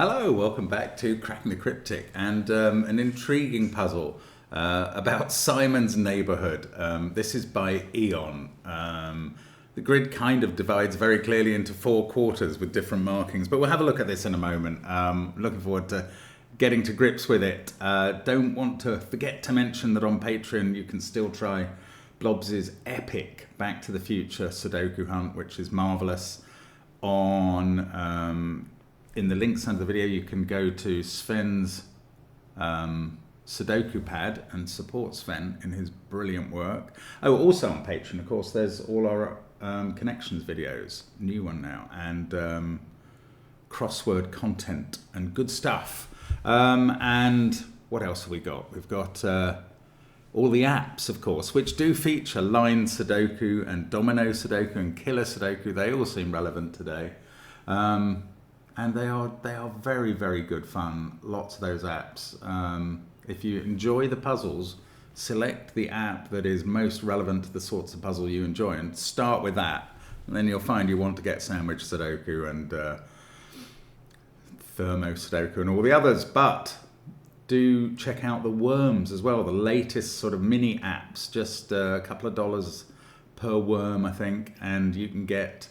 Hello, welcome back to Cracking the Cryptic, and an intriguing puzzle about Simon's Neighborhood. This is by Eon. The grid kind of divides very clearly into 4 quarters with different markings, but we'll have a look at this in a moment. Looking forward to getting to grips with it. Don't want to forget to mention that on Patreon you can still try Blobs' epic Back to the Future Sudoku hunt, which is marvelous. In the links under the video, you can go to SVEN'S SUDOKU PAD and support Sven in his brilliant work. Oh, also on Patreon, of course, there's all our connections videos, new one now, and crossword content and good stuff. And what else have we got? We've got all the apps, of course, which do feature line Sudoku and domino Sudoku and killer Sudoku. They all seem relevant today. And they are very, very good fun. Lots of those apps. If you enjoy the puzzles, select the app that is most relevant to the sorts of puzzle you enjoy and start with that. And then you'll find you want to get Sandwich Sudoku and Thermo Sudoku and all the others. But do check out the Worms as well, the latest sort of mini apps, just a couple of dollars per worm, I think, and you can get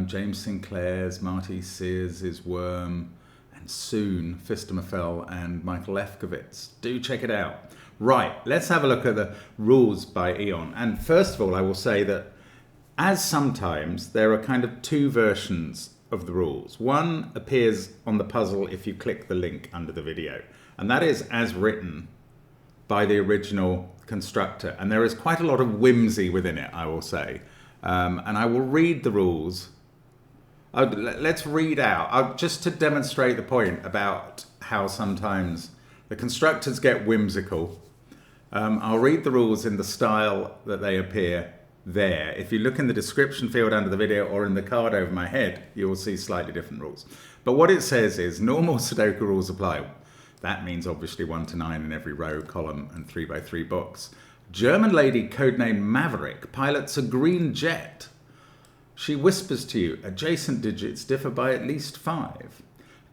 James Sinclair's, Marty Sears' Worm, and soon Fistamafel and Michael Lefkowitz. Do check it out. Right, let's have a look at the rules by Eon. And first of all, I will say that as sometimes there are kind of 2 versions of the rules. One appears on the puzzle if you click the link under the video, and that is as written by the original constructor. And there is quite a lot of whimsy within it, I will say. And I will read the rules. Let's read out, just to demonstrate the point about how sometimes the constructors get whimsical. I'll read the rules in the style that they appear there. If you look in the description field under the video or in the card over my head, you will see slightly different rules. But what it says is normal Sudoku rules apply. That means obviously 1 to 9 in every row, column, and 3 by 3 box. German lady codenamed Maverick pilots a green jet. She whispers to you, adjacent digits differ by at least 5.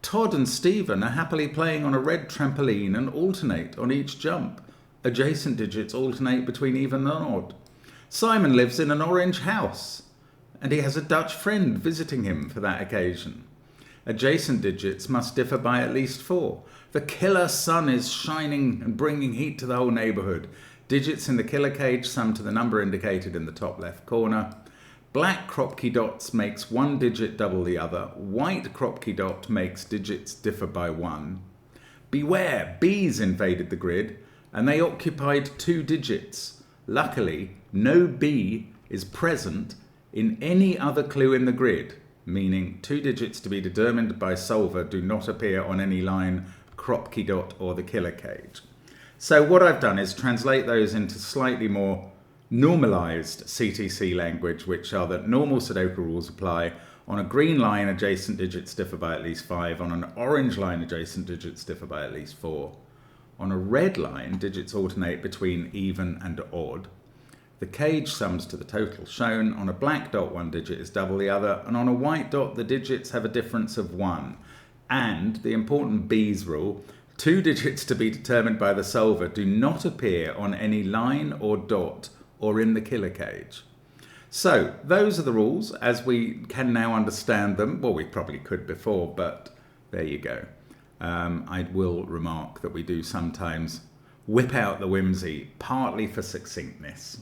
Todd and Stephen are happily playing on a red trampoline and alternate on each jump. Adjacent digits alternate between even and odd. Simon lives in an orange house, and he has a Dutch friend visiting him for that occasion. Adjacent digits must differ by at least 4. The killer sun is shining and bringing heat to the whole neighborhood. Digits in the killer cage sum to the number indicated in the top left corner. Black crop key dots makes 1 digit double the other. White crop key dot makes digits differ by 1. Beware, bees invaded the grid and they occupied 2 digits. Luckily, no bee is present in any other clue in the grid, meaning 2 digits to be determined by solver do not appear on any line, crop key dot or the killer cage. So what I've done is translate those into slightly more normalized CTC language, which are that normal Sudoku rules apply. On a green line, adjacent digits differ by at least 5. On an orange line, adjacent digits differ by at least 4. On a red line, digits alternate between even and odd. The cage sums to the total shown. On a black dot, 1 digit is double the other. And on a white dot, the digits have a difference of 1. And the important bees rule, 2 digits to be determined by the solver do not appear on any line or dot or in the killer cage. So those are the rules as we can now understand them. Well, we probably could before, but there you go. I will remark that we do sometimes whip out the whimsy, partly for succinctness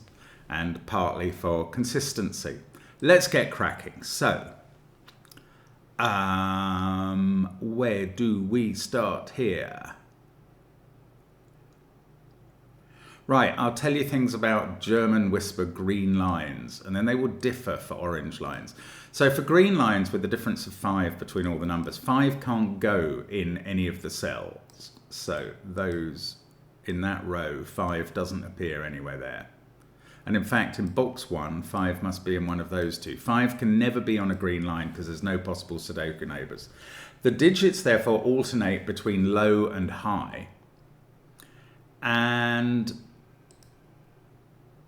and partly for consistency. Let's get cracking. So, where do we start here? Right, I'll tell you things about German whisper green lines, and then they will differ for orange lines. So for green lines with the difference of 5 between all the numbers, 5 can't go in any of the cells. So those in that row, 5 doesn't appear anywhere there. And in fact, in box 1, 5 must be in one of those 2. 5 can never be on a green line because there's no possible Sudoku neighbors. The digits therefore alternate between low and high.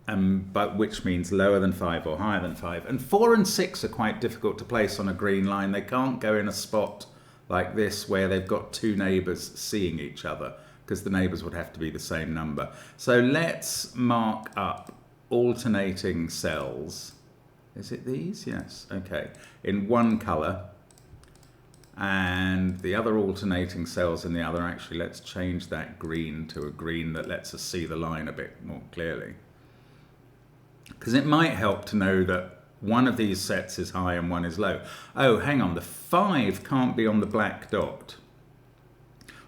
But which means lower than 5 or higher than 5. And 4 and 6 are quite difficult to place on a green line. They can't go in a spot like this, where they've got two neighbours seeing each other, because the neighbours would have to be the same number. So let's mark up alternating cells. Is it these? Yes. Okay. In one colour, and the other alternating cells in the other. Actually, let's change that green to a green that lets us see the line a bit more clearly, because it might help to know that one of these sets is high and one is low. Oh, hang on, the 5 can't be on the black dot.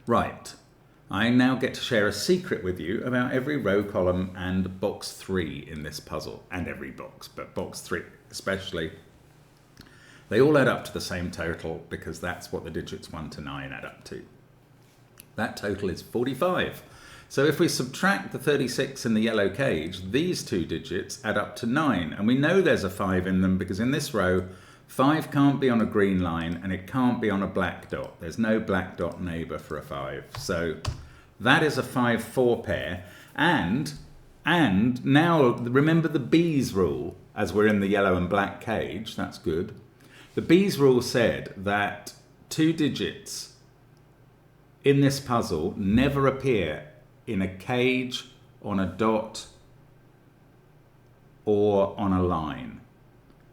Right, I now get to share a secret with you about every row, column and box 3 in this puzzle, and every box, but box 3 especially. They all add up to the same total, because that's what the digits 1 to 9 add up to. That total is 45. So if we subtract the 36 in the yellow cage, these two digits add up to 9. And we know there's a 5 in them, because in this row, 5 can't be on a green line and it can't be on a black dot. There's no black dot neighbour for a 5. So that is a 5-4 pair. And now remember the bees rule, as we're in the yellow and black cage. That's good. The bees rule said that two digits in this puzzle never appear in a cage, on a dot, or on a line.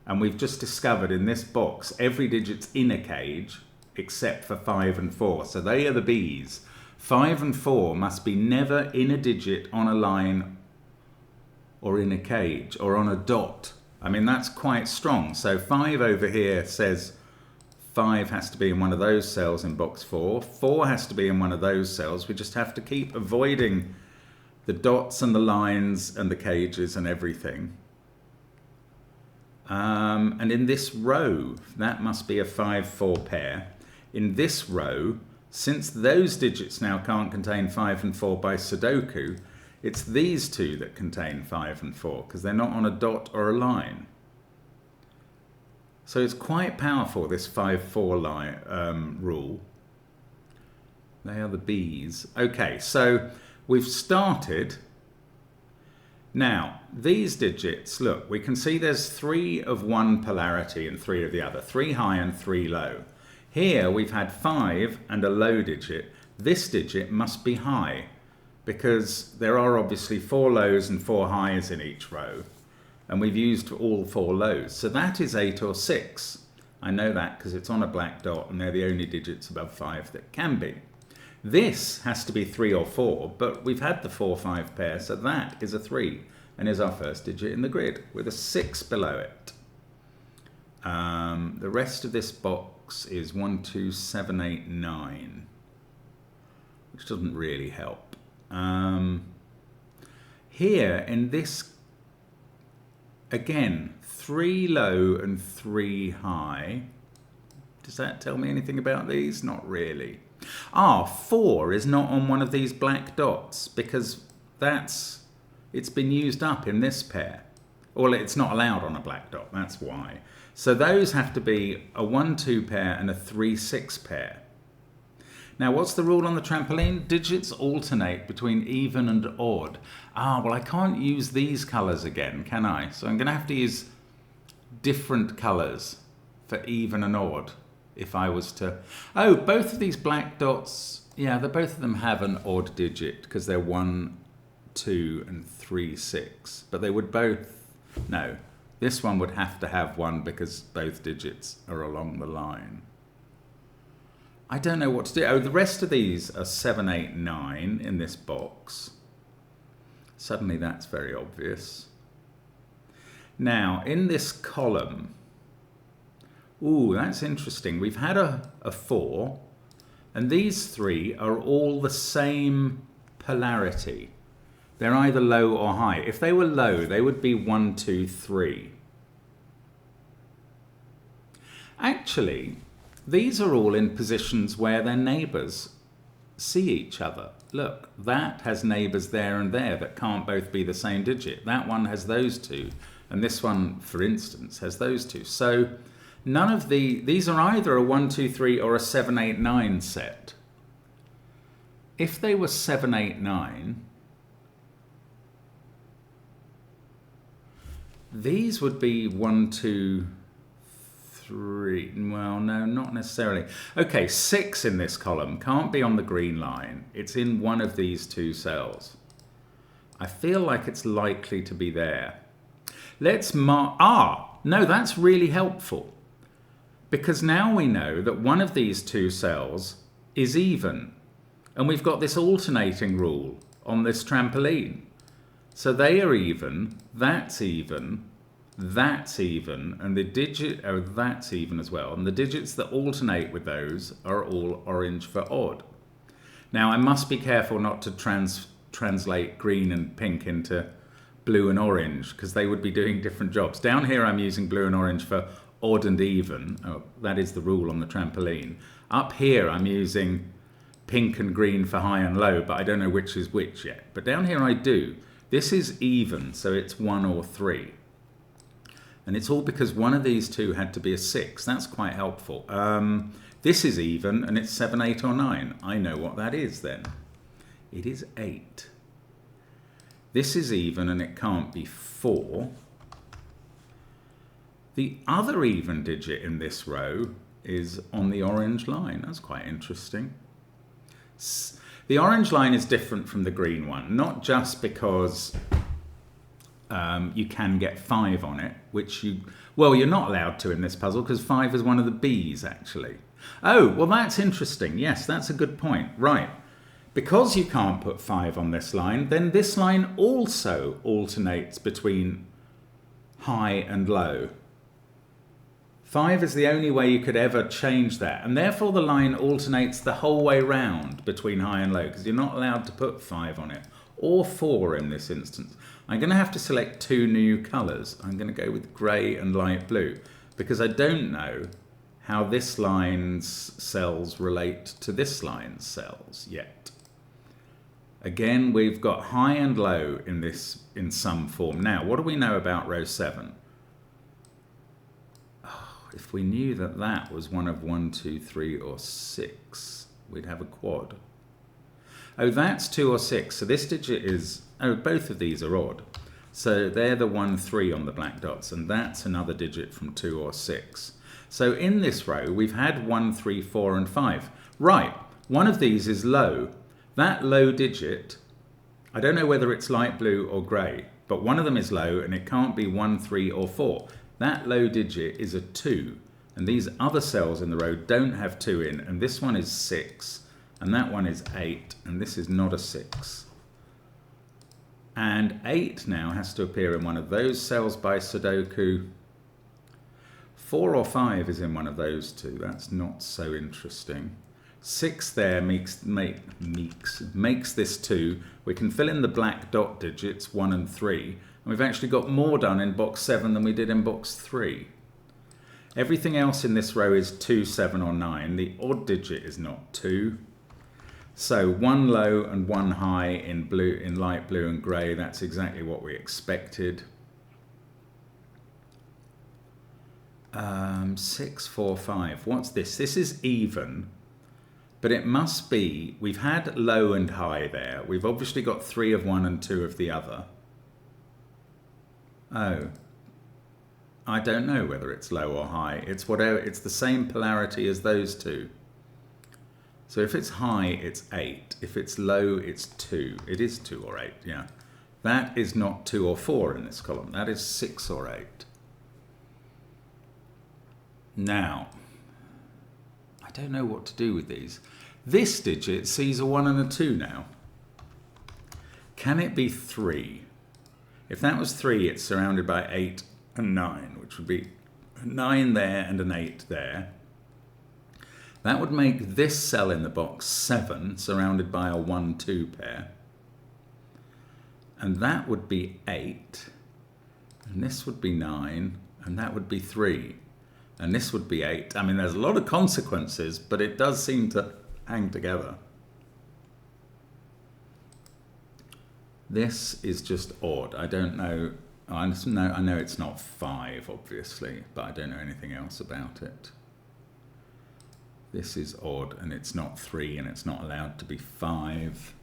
And we've just discovered in this box, every digit's in a cage except for 5 and 4. So they are the bees. 5 and 4 must be never in a digit, on a line, or in a cage, or on a dot. I mean, that's quite strong. So 5 over here says 5 has to be in one of those cells in box 4. 4 has to be in one of those cells. We just have to keep avoiding the dots and the lines and the cages and everything. And in this row, that must be a 5-4 pair. In this row, since those digits now can't contain 5 and 4 by Sudoku, it's these two that contain 5 and 4, because they're not on a dot or a line. So it's quite powerful, this 5-4 line rule. They are the bees. Okay, so we've started. Now, these digits, look, we can see there's 3 of one polarity and 3 of the other. 3 high and 3 low. Here we've had 5 and a low digit. This digit must be high, because there are obviously 4 lows and 4 highs in each row. And we've used all 4 lows. So that is 8 or 6. I know that because it's on a black dot and they're the only digits above 5 that can be. This has to be 3 or 4, but we've had the 4-5 pair, so that is a 3 and is our first digit in the grid with a 6 below it. The rest of this box is 1, 2, 7, 8, 9, which doesn't really help. Here in this, again, 3 low and 3 high. Does that tell me anything about these? Not really. 4 is not on one of these black dots, because it's been used up in this pair. Well, it's not allowed on a black dot, that's why. So those have to be a 1-2 pair and a 3-6 pair. Now, what's the rule on the trampoline? Digits alternate between even and odd. Well, I can't use these colours again, can I? So I'm going to have to use different colours for even and odd if I was to... Oh, both of these black dots, yeah, both of them have an odd digit because they're 1, 2, and 3, 6. But they would both... No, this one would have to have 1 because both digits are along the line. I don't know what to do. Oh, the rest of these are 7, 8, 9 in this box. Suddenly that's very obvious. Now, in this column, ooh, that's interesting. We've had a 4, and these 3 are all the same polarity. They're either low or high. If they were low, they would be 1, 2, 3. Actually, these are all in positions where their neighbours see each other. Look, that has neighbours there and there that can't both be the same digit. That one has those two, and this one, for instance, has those two. So none of these are either a 1, 2, 3 or a 7, 8, 9 set. If they were 7, 8, 9, these would be 1, 2, 3. 3. Well, no, not necessarily. Okay, 6 in this column can't be on the green line. It's in one of these two cells. I feel like it's likely to be there. Let's mark... no, that's really helpful. Because now we know that one of these two cells is even. And we've got this alternating rule on this trampoline. So they are even, that's even, that's even, and the digit, oh, that's even as well. And the digits that alternate with those are all orange for odd. Now, I must be careful not to translate green and pink into blue and orange, because they would be doing different jobs. Down here, I'm using blue and orange for odd and even. Oh, that is the rule on the trampoline. Up here, I'm using pink and green for high and low, but I don't know which is which yet. But down here, I do. This is even, so it's 1 or 3. And it's all because one of these two had to be a 6. That's quite helpful. This is even, and it's 7, 8, or 9. I know what that is then. It is 8. This is even, and it can't be 4. The other even digit in this row is on the orange line. That's quite interesting. The orange line is different from the green one, not just because you can get 5 on it, which you're not allowed to in this puzzle because 5 is one of the B's actually. Oh, well that's interesting. Yes, that's a good point. Right. Because you can't put 5 on this line, then this line also alternates between high and low. 5 is the only way you could ever change that, and therefore the line alternates the whole way round between high and low, because you're not allowed to put 5 on it, or 4 in this instance. I'm going to have to select 2 new colours. I'm going to go with grey and light blue, because I don't know how this line's cells relate to this line's cells yet. Again, we've got high and low in some form. Now, what do we know about row 7? If we knew that that was one of 1, 2, 3, or 6, we'd have a quad. Oh, that's 2 or 6. So this digit is... Oh, both of these are odd. So they're the 1, 3 on the black dots, and that's another digit from 2 or 6. So in this row, we've had 1, 3, 4, and 5. Right, one of these is low. That low digit, I don't know whether it's light blue or grey, but one of them is low, and it can't be 1, 3, or 4. That low digit is a 2, and these other cells in the row don't have 2 in, and this one is 6, and that one is 8, and this is not a 6. And 8 now has to appear in one of those cells by Sudoku. 4 or 5 is in one of those two. That's not so interesting. 6 there makes this 2. We can fill in the black dot digits 1 and 3. And we've actually got more done in box 7 than we did in box 3. Everything else in this row is 2, 7, or 9. The odd digit is not 2. So 1 low and 1 high in blue, in light blue and grey. That's exactly what we expected. 6, 4, 5. What's this? This is even, but it must be, we've had low and high there. We've obviously got 3 of one and 2 of the other. Oh, I don't know whether it's low or high. It's whatever, it's the same polarity as those two. So if it's high, it's 8. If it's low, it's 2. It is 2 or 8, yeah. That is not 2 or 4 in this column. That is 6 or 8. Now, I don't know what to do with these. This digit sees a 1 and a 2 now. Can it be 3? If that was 3, it's surrounded by 8 and 9, which would be a 9 there and an 8 there. That would make this cell in the box 7, surrounded by a 1, 2 pair. And that would be 8. And this would be 9. And that would be 3. And this would be 8. I mean, there's a lot of consequences, but it does seem to hang together. This is just odd. I don't know. I know it's not 5, obviously, but I don't know anything else about it. This is odd, and it's not 3, and it's not allowed to be 5.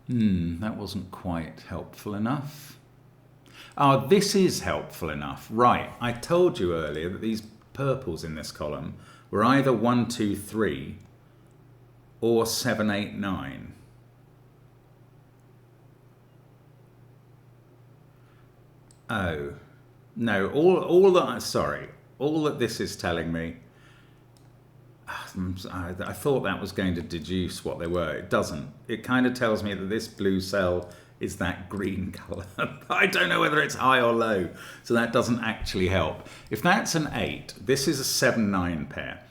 That wasn't quite helpful enough. Oh, this is helpful enough. Right, I told you earlier that these purples in this column were either 1, 2, 3 or 7, 8, 9. Oh, no, all that this is telling me, I thought that was going to deduce what they were. It doesn't. It kind of tells me that this blue cell is that green color. I don't know whether it's high or low, so that doesn't actually help. If that's an 8, this is a 7, 9 pair.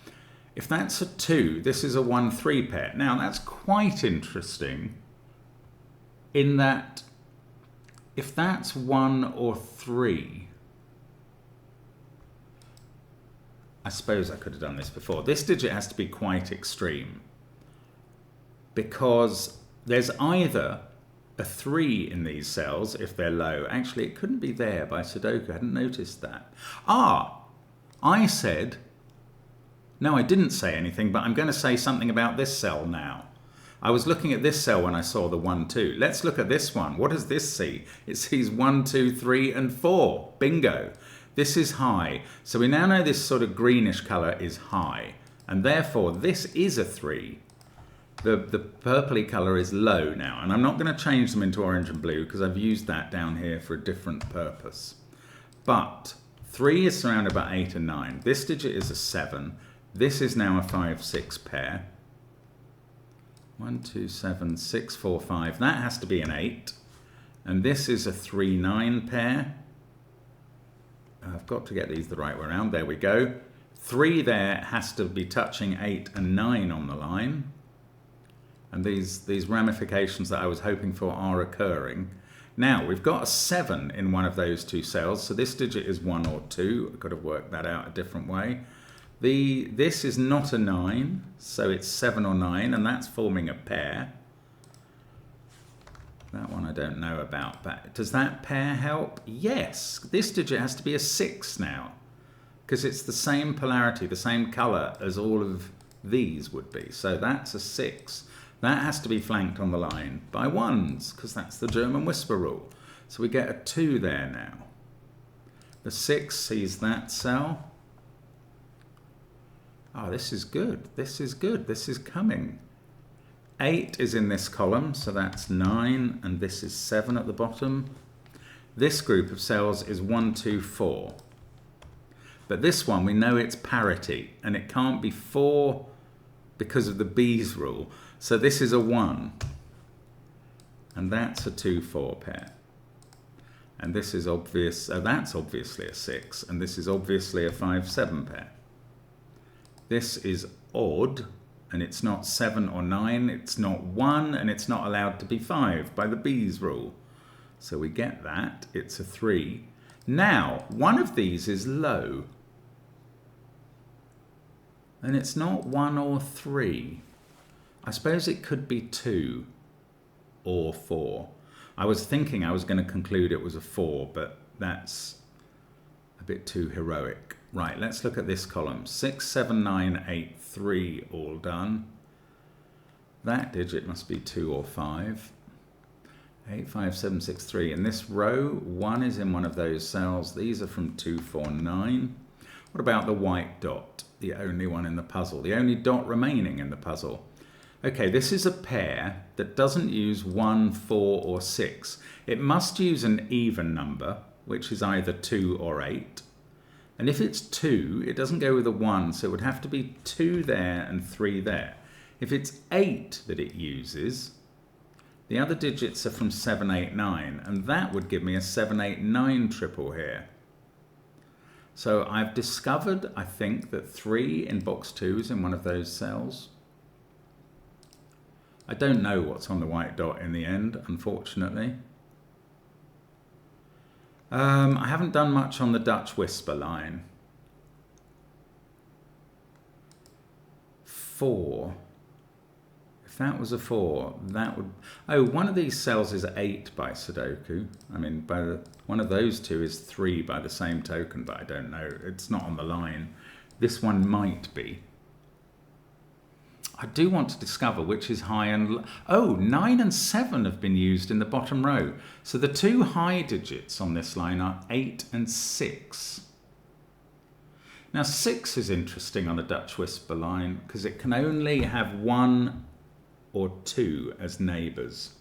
If that's a 2, this is a 1, 3 pair. Now that's quite interesting in that if that's 1 or 3, I suppose I could have done this before. This digit has to be quite extreme because there's either a 3 in these cells if they're low. Actually, it couldn't be there by Sudoku. I hadn't noticed that. I said, no, I didn't say anything, but I'm going to say something about this cell now. I was looking at this cell when I saw the 1, 2. Let's look at this one. What does this see? It sees 1, 2, 3, and 4. Bingo. This is high. So we now know this sort of greenish color is high, and therefore this is a 3. The purpley color is low now, and I'm not going to change them into orange and blue because I've used that down here for a different purpose. But 3 is surrounded by 8 and 9. This digit is a 7. This is now a 5, 6 pair. 1, 2, 7, 6, 4, 5. That has to be an 8. And this is a 3, 9 pair. I've got to get these the right way around. There we go. 3 there has to be touching 8 and 9 on the line. And these ramifications that I was hoping for are occurring. Now, we've got a 7 in one of those two cells, so this digit is 1 or 2. I could have worked that out a different way. This is not a 9, so it's 7 or 9, and that's forming a pair. That one I don't know about, but does that pair help? Yes, this digit has to be a 6 now, because it's the same polarity, the same color as all of these would be. So that's a 6. That has to be flanked on the line by 1s, because that's the German whisper rule. So we get a 2 there now. The 6 sees that cell. Oh, this is good. This is good. This is coming. 8 is in this column, so that's 9, and this is 7 at the bottom. This group of cells is 1, 2, 4. But this one, we know it's parity, and it can't be 4 because of the B's rule. So this is a 1, and that's a 2, 4 pair. And this is obvious, that's obviously a 6, and this is obviously a 5, 7 pair. This is odd, and it's not 7 or 9, it's not 1, and it's not allowed to be 5 by the B's rule. So we get that, it's a 3. Now, one of these is low, and it's not 1 or 3. I suppose it could be 2 or 4. I was thinking I was going to conclude it was a 4, but that's a bit too heroic. Right, let's look at this column. 6, 7, 9, 8, 3, all done. That digit must be 2 or 5. 8, 5, 7, 6, 3. In this row, 1 is in one of those cells. These are from 2, 4, 9. What about the white dot? The only one in the puzzle. The only dot remaining in the puzzle. Okay, this is a pair that doesn't use 1, 4, or 6. It must use an even number, which is either 2 or 8. And if it's 2, it doesn't go with a 1, so it would have to be 2 there and 3 there. If it's 8 that it uses, the other digits are from 7, 8, 9, and that would give me a 7, 8, 9 triple here. So I've discovered, I think, that 3 in box 2 is in one of those cells. I don't know what's on the white dot in the end, unfortunately. I haven't done much on the Dutch whisper line. 4. If that was a 4, that would... Oh, one of these cells is 8 by Sudoku. I mean, one of those two is 3 by the same token, but I don't know. It's not on the line. This one might be. I do want to discover which is high and low. Oh, 9 and 7 have been used in the bottom row. So the two high digits on this line are 8 and 6. Now 6 is interesting on a Dutch whisper line because it can only have 1 or 2 as neighbours.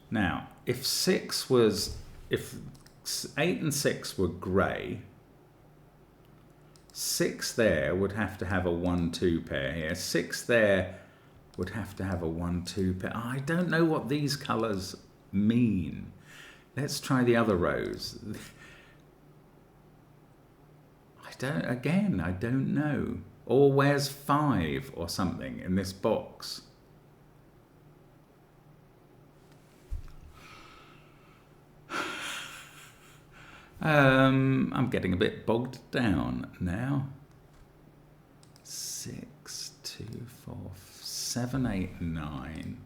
Now, if 8 and 6 were grey, 6 there would have to have a 1-2 pair here. 6 there would have to have a 1-2 pair. I don't know what these colours mean. Let's try the other rows. I don't know. Or where's 5 or something in this box? I'm getting a bit bogged down now. 6, 2, 4, 7, 8, 9.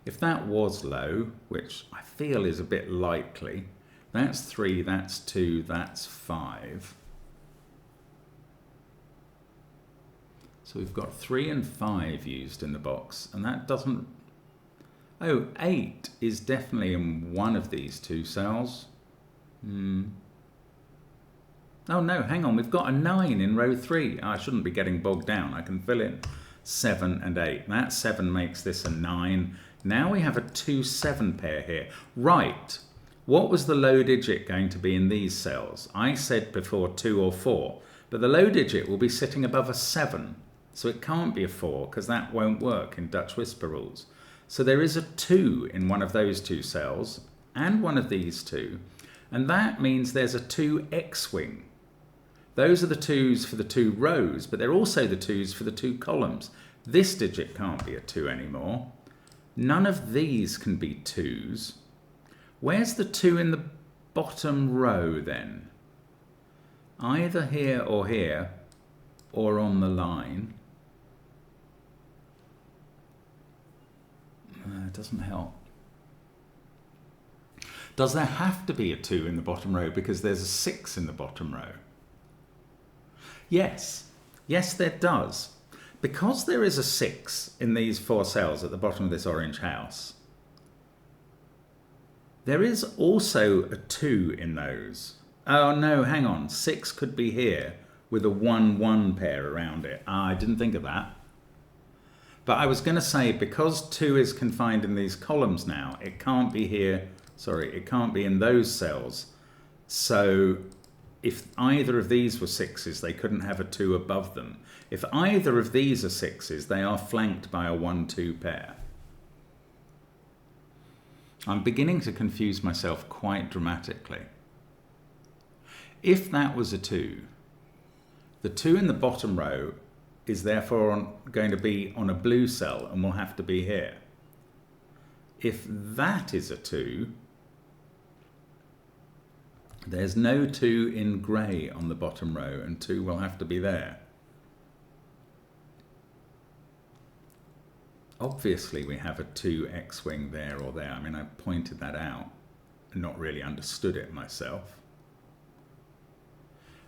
If that was low, which I feel is a bit likely, that's 3, that's 2, that's 5. So we've got 3 and 5 used in the box, and that doesn't... Oh, 8 is definitely in one of these two cells. Oh no, hang on, we've got a 9 in row 3. I shouldn't be getting bogged down. I can fill in 7 and 8. That 7 makes this a 9. Now we have a 2-7 pair here. Right, what was the low digit going to be in these cells? I said before 2 or 4, but the low digit will be sitting above a 7. So it can't be a 4 because that won't work in Dutch whisper rules. So there is a 2 in one of those two cells and one of these two. And that means there's a 2 X-wing. Those are the 2s for the 2 rows, but they're also the 2s for the 2 columns. This digit can't be a 2 anymore. None of these can be 2s. Where's the 2 in the bottom row then? Either here, or on the line. It doesn't help. Does there have to be a 2 in the bottom row because there's a 6 in the bottom row? Yes. Yes, there does. Because there is a 6 in these 4 cells at the bottom of this orange house, there is also a 2 in those. Oh no, hang on. 6 could be here with a 1-1 pair around it. I didn't think of that. But I was going to say, because 2 is confined in these columns now, it can't be here. Sorry, it can't be in those cells. So if either of these were 6s, they couldn't have a 2 above them. If either of these are 6s, they are flanked by a 1-2 pair. I'm beginning to confuse myself quite dramatically. If that was a 2, the 2 in the bottom row is therefore going to be on a blue cell and will have to be here. If that is a 2, there's no 2 in grey on the bottom row, and 2 will have to be there. Obviously we have a 2 X-wing there or there. I mean, I pointed that out and not really understood it myself.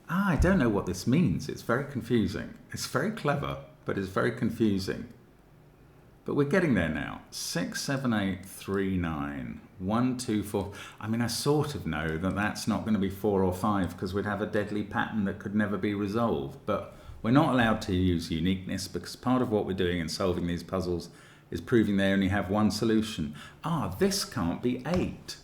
I don't know what this means. It's very confusing. It's very clever, but it's very confusing. But we're getting there now. 6, 7, 8, 3, 9, 1, 2, 4. I mean, I sort of know that that's not going to be 4 or 5 because we'd have a deadly pattern that could never be resolved. But we're not allowed to use uniqueness because part of what we're doing in solving these puzzles is proving they only have one solution. This can't be 8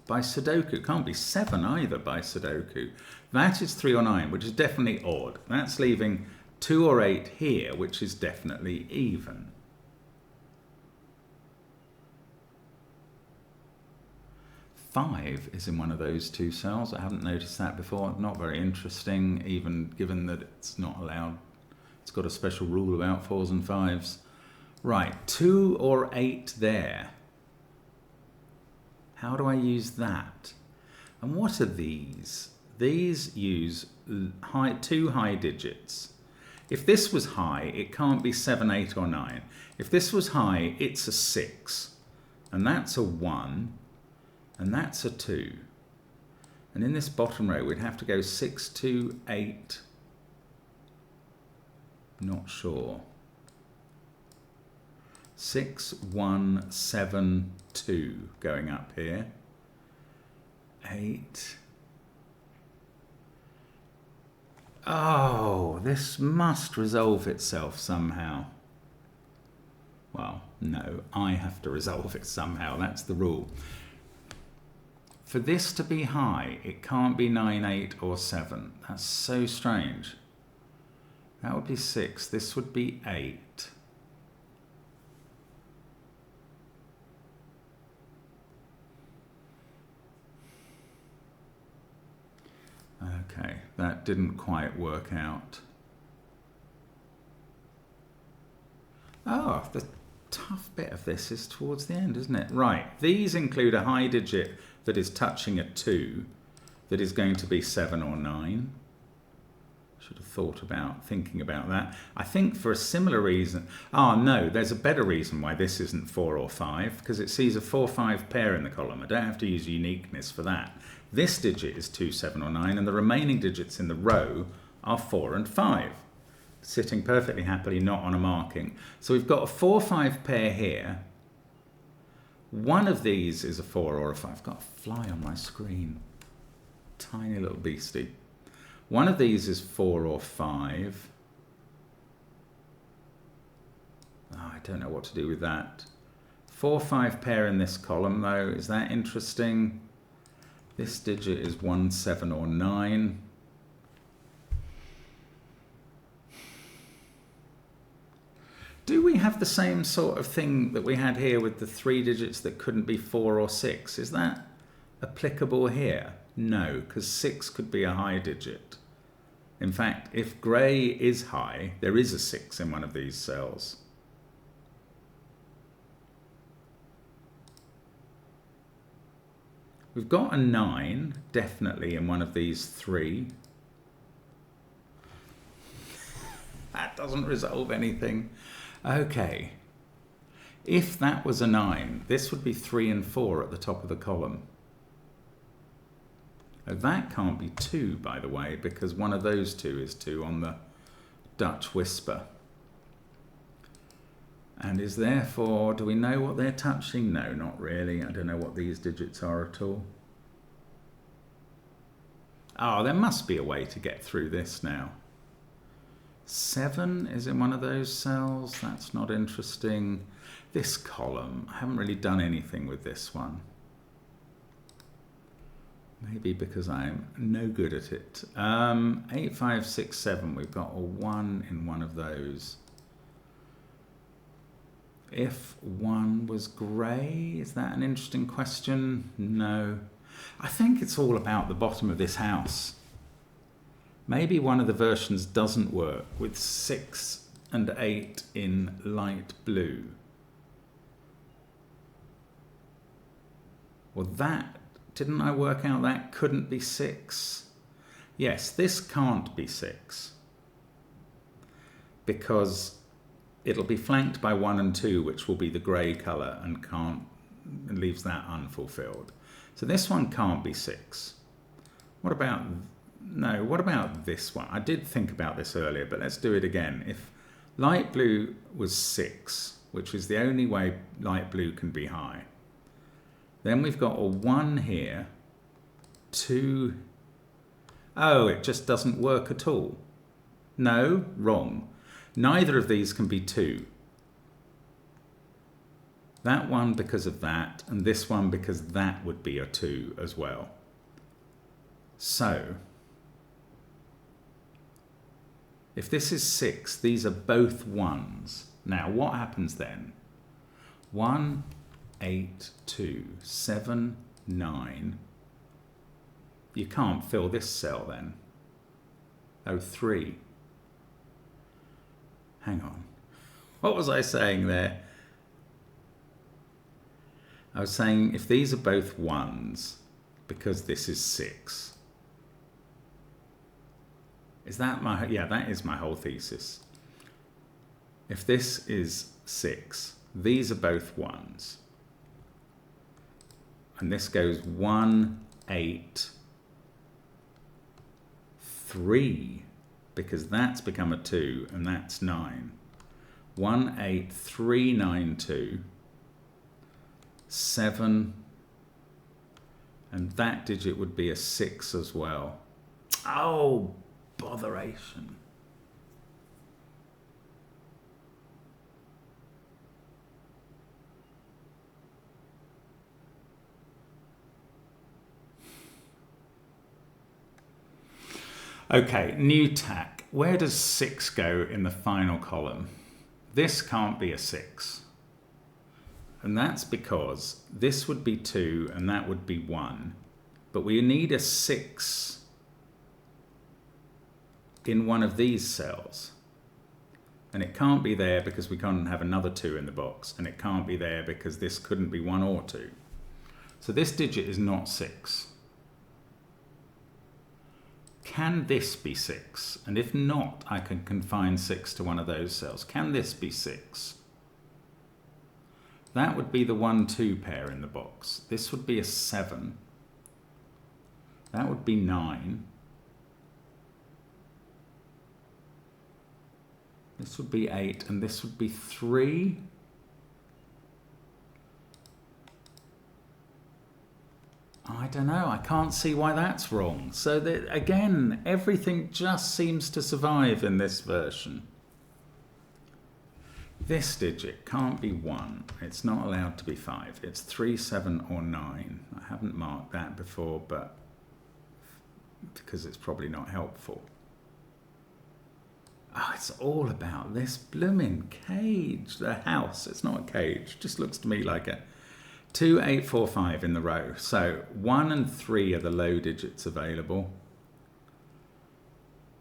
by Sudoku. It can't be 7 either by Sudoku. That is 3 or 9, which is definitely odd. That's leaving 2 or 8 here, which is definitely even. Five is in one of those two cells. I haven't noticed that before. Not very interesting, even given that it's not allowed. It's got a special rule about 4s and 5s. Right, 2 or 8 there. How do I use that? And what are these? These use 2 high digits. If this was high, it can't be 7, 8 or 9. If this was high, it's a 6. And that's a 1. And that's a 2. And in this bottom row, we'd have to go 6, 2, 8, Not sure. 6172 going up here. 8. Oh, this must resolve itself somehow. Well, no, I have to resolve it somehow. That's the rule. For this to be high, it can't be 9, 8, or 7. That's so strange. That would be 6. This would be 8. Okay, that didn't quite work out. Oh, the tough bit of this is towards the end, isn't it? Right, these include a high digit that is touching a 2, that is going to be 7 or 9. Should have thought about thinking about that. I think for a similar reason, no, there's a better reason why this isn't 4 or 5, because it sees a 4-5 pair in the column. I don't have to use uniqueness for that. This digit is 2, 7 or 9, and the remaining digits in the row are 4 and 5, sitting perfectly happily, not on a marking. So we've got a 4-5 pair here. One of these is a 4 or a 5. I've got a fly on my screen. Tiny little beastie. One of these is 4 or 5. I don't know what to do with that. 4-5 pair in this column, though. Is that interesting? This digit is 1, 7 or 9. Do we have the same sort of thing that we had here with the 3 digits that couldn't be 4 or 6? Is that applicable here? No, because 6 could be a high digit. In fact, if grey is high, there is a 6 in one of these cells. We've got a 9, definitely in one of these 3. That doesn't resolve anything. Okay. If that was a 9, this would be 3 and 4 at the top of the column. That can't be 2, by the way, because one of those 2 is 2 on the Dutch Whisper. And is therefore, do we know what they're touching? No, not really. I don't know what these digits are at all. Oh, there must be a way to get through this now. 7 is in one of those cells. That's not interesting. This column, I haven't really done anything with this one. Maybe because I'm no good at it. 8, 5, 6, 7. We've got a 1 in one of those. If 1 was grey, is that an interesting question? No. I think it's all about the bottom of this house. Maybe one of the versions doesn't work with 6 and 8 in light blue. Well, that, didn't I work out that couldn't be 6? Yes, this can't be 6. Because it'll be flanked by 1 and 2, which will be the grey colour, and leaves that unfulfilled. So this one can't be 6. What about this one? I did think about this earlier, but let's do it again. If light blue was 6, which is the only way light blue can be high, then we've got a 1 here, 2. Oh, it just doesn't work at all. No, wrong. Neither of these can be 2. That one because of that, and this one because that would be a 2 as well. So, if this is 6, these are both 1s. Now, what happens then? 1, 8, 2, 7, 9. You can't fill this cell then. Oh, 3. Hang on. What was I saying there? I was saying if these are both 1s, because this is 6. Is that my, yeah, that is my whole thesis. If this is 6, these are both 1s. And this goes 1, 8, 3, because that's become a 2 and that's 9. 18392, 7, and that digit would be a 6 as well. Oh, botheration. Okay, new tack. Where does 6 go in the final column? This can't be a 6. And that's because this would be 2 and that would be 1. But we need a 6 in one of these cells. And it can't be there because we can't have another 2 in the box. And it can't be there because this couldn't be 1 or 2. So this digit is not 6. Can this be 6? And if not, I can confine 6 to one of those cells. Can this be 6? That would be the 1-2 pair in the box. This would be a 7. That would be 9. This would be 8, and this would be 3. I don't know, I can't see why that's wrong. So that, again, everything just seems to survive in this version. This digit can't be 1. It's not allowed to be 5. It's 3, 7, or 9. I haven't marked that before, but because it's probably not helpful. Oh, it's all about this blooming cage. The house, it's not a cage. It just looks to me like a 2, 8, 4, 5 in the row. So 1 and 3 are the low digits available.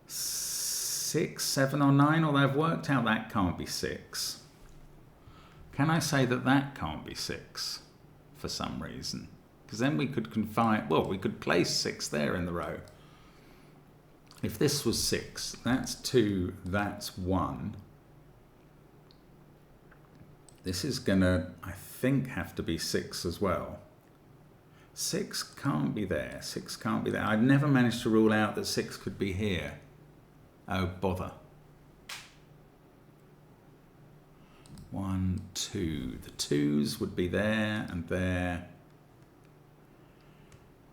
6, 7 or 9, although I've worked out that can't be 6. Can I say that that can't be 6 for some reason? Because then we could confine, well, we could place 6 there in the row. If this was 6, that's 2, that's 1. This is gonna, I think, have to be 6 as well. 6 can't be there. 6 can't be there. I've never managed to rule out that 6 could be here. Oh, bother. 1, 2. The 2s would be there and there.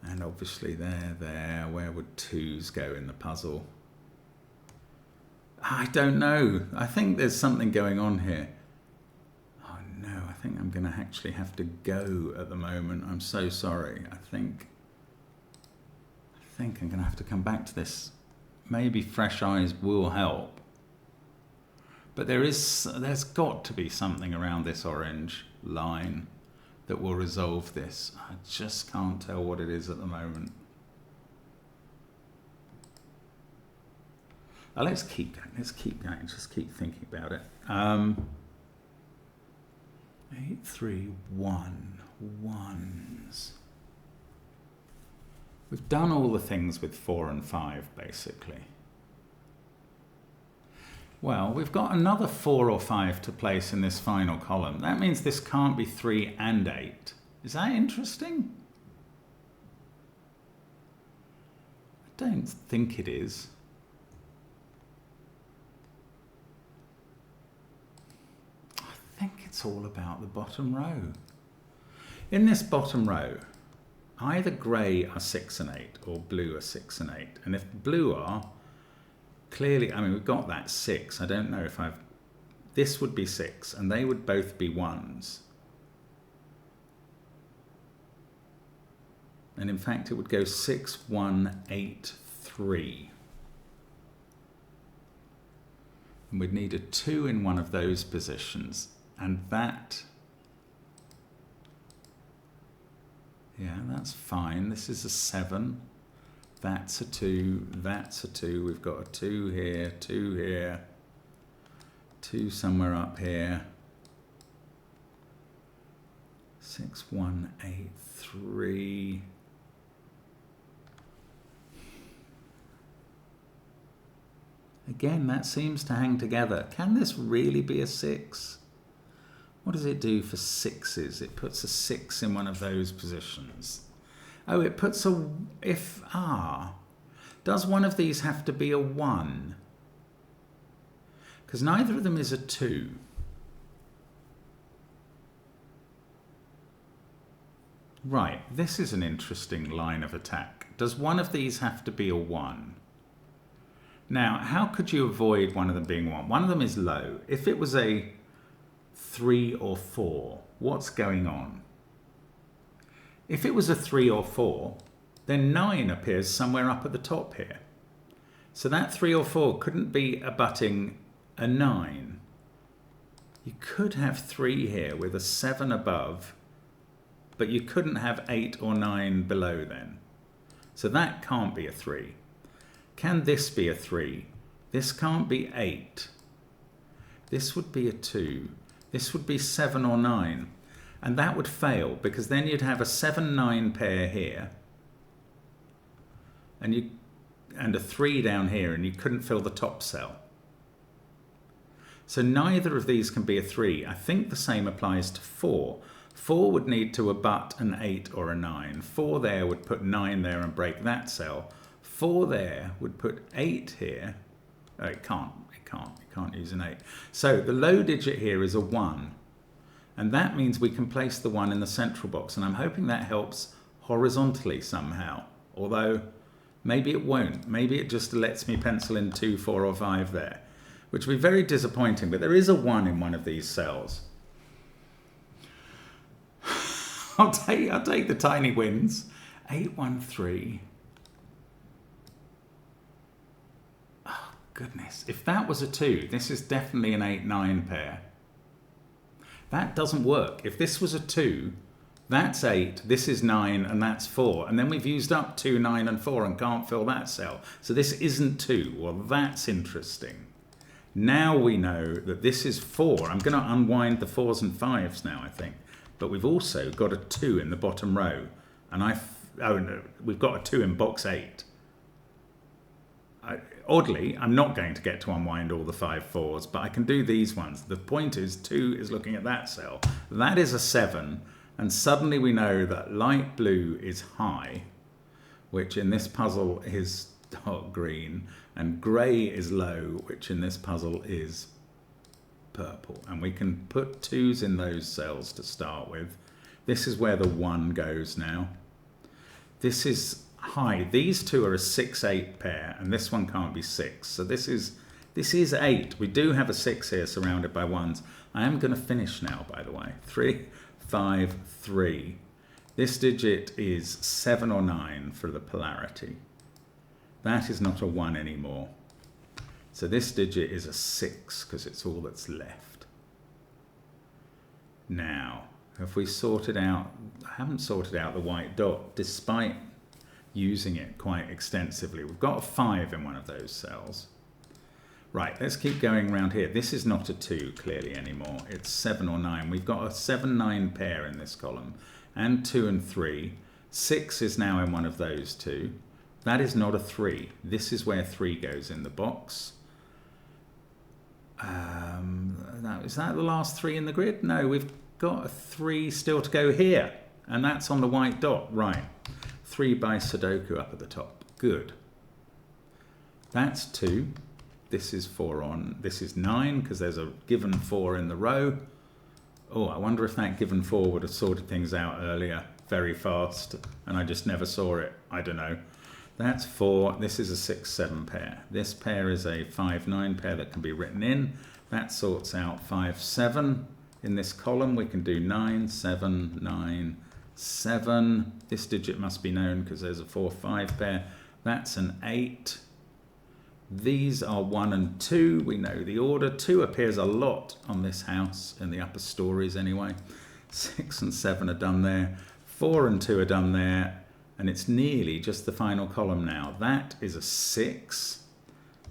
And obviously there. Where would 2s go in the puzzle? I don't know. I think there's something going on here. Oh no, I think I'm going to actually have to go at the moment. I'm so sorry. I think I'm going to have to come back to this. Maybe fresh eyes will help. But there's got to be something around this orange line that will resolve this. I just can't tell what it is at the moment. Let's keep going. Just keep thinking about it. 8, 3, 1. Ones. We've done all the things with 4 and 5, basically. Well, we've got another 4 or 5 to place in this final column. That means this can't be 3 and 8. Is that interesting? I don't think it is. I think it's all about the bottom row. In this bottom row, either grey are 6 and 8 or blue are 6 and 8. And if blue are, clearly, I mean, we've got that 6. I don't know if I've... This would be 6, and they would both be 1s. And in fact, it would go 6, 1, 8, 3. And we'd need a 2 in one of those positions. And that... Yeah, that's fine. This is a 7. That's a 2, that's a 2. We've got a 2 here, 2 here, 2 somewhere up here. 6, 1, 8, 3. Again, that seems to hang together. Can this really be a 6? What does it do for 6s? It puts a 6 in one of those positions. Oh, it puts a... Does one of these have to be a 1? because neither of them is a 2. Right, this is an interesting line of attack. Does one of these have to be a 1? Now, how could you avoid one of them being 1? One of them is low. If it was a 3 or 4, what's going on? If it was a 3 or 4, then 9 appears somewhere up at the top here. So that 3 or 4 couldn't be abutting a 9. You could have 3 here with a 7 above, but you couldn't have 8 or 9 below then. So that can't be a 3. Can this be a 3? This can't be 8. This would be a 2. This would be 7 or 9. And that would fail, because then you'd have a 7-9 pair here, and a 3 down here, and you couldn't fill the top cell. So neither of these can be a 3. I think the same applies to 4. 4 would need to abut an 8 or a 9. 4 there would put 9 there and break that cell. 4 there would put 8 here. Oh, it can't use an 8. So the low digit here is a 1. And that means we can place the 1 in the central box. And I'm hoping that helps horizontally somehow. Although maybe it won't. Maybe it just lets me pencil in 2, 4 or 5 there, which would be very disappointing. But there is a 1 in one of these cells. I'll take the tiny wins. 8, 1, 3. Oh, goodness. If that was a 2, this is definitely an 8, 9 pair. That doesn't work. If this was a 2, that's 8, this is 9, and that's 4. And then we've used up 2, 9, and 4 and can't fill that cell. So this isn't 2. Well, that's interesting. Now we know that this is 4. I'm going to unwind the 4s and 5s now, I think. But we've also got a 2 in the bottom row. And we've got a 2 in box 8. Oddly, I'm not going to get to unwind all the 5 4s, but I can do these ones. The point is 2 is looking at that cell. That is a 7, and suddenly we know that light blue is high, which in this puzzle is dark green, and grey is low, which in this puzzle is purple. And we can put 2s in those cells to start with. This is where the 1 goes now. This is high. These 2 are a 6, 8 pair, and this one can't be 6. So this is 8. We do have a 6 here surrounded by 1s. I am going to finish now, by the way. 3, 5, 3. This digit is 7 or 9 for the polarity. That is not a 1 anymore. So this digit is a 6 because it's all that's left. Now, have we sorted out? I haven't sorted out the white dot, despite using it quite extensively. We've got a 5 in one of those cells. Right, let's keep going around here. This is not a 2 clearly anymore. It's 7 or 9. We've got a 7, 9 pair in this column, and 2 and 3. 6 is now in one of those 2. That is not a 3. This is where 3 goes in the box. Is that the last 3 in the grid? No, we've got a 3 still to go here, and that's on the white dot. Right. 3 by Sudoku up at the top. Good. That's 2. This is 4 on. This is 9 because there's a given 4 in the row. Oh, I wonder if that given 4 would have sorted things out earlier very fast and I just never saw it. I don't know. That's 4. This is a 6, 7 pair. This pair is a 5, 9 pair that can be written in. That sorts out 5, 7. In this column we can do 9, 7, 9, 7. This digit must be known because there's a 4, 5 pair. That's an 8. These are 1 and 2. We know the order. 2 appears a lot on this house, in the upper stories anyway. 6 and 7 are done there. 4 and 2 are done there. And it's nearly just the final column now. That is a 6.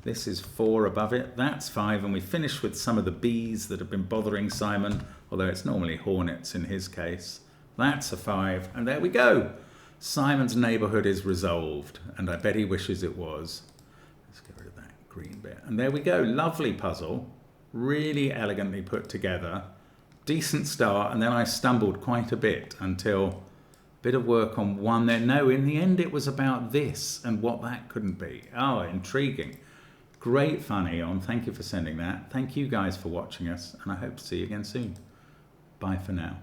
This is 4 above it. That's 5. And we finish with some of the bees that have been bothering Simon, although it's normally hornets in his case. That's a 5. And there we go. Simon's neighbourhood is resolved. And I bet he wishes it was. Let's get rid of that green bit. And there we go. Lovely puzzle. Really elegantly put together. Decent start. And then I stumbled quite a bit until bit of work on 1 there. No, in the end it was about this and what that couldn't be. Oh, intriguing. Great fun, Eon. Thank you for sending that. Thank you guys for watching us, and I hope to see you again soon. Bye for now.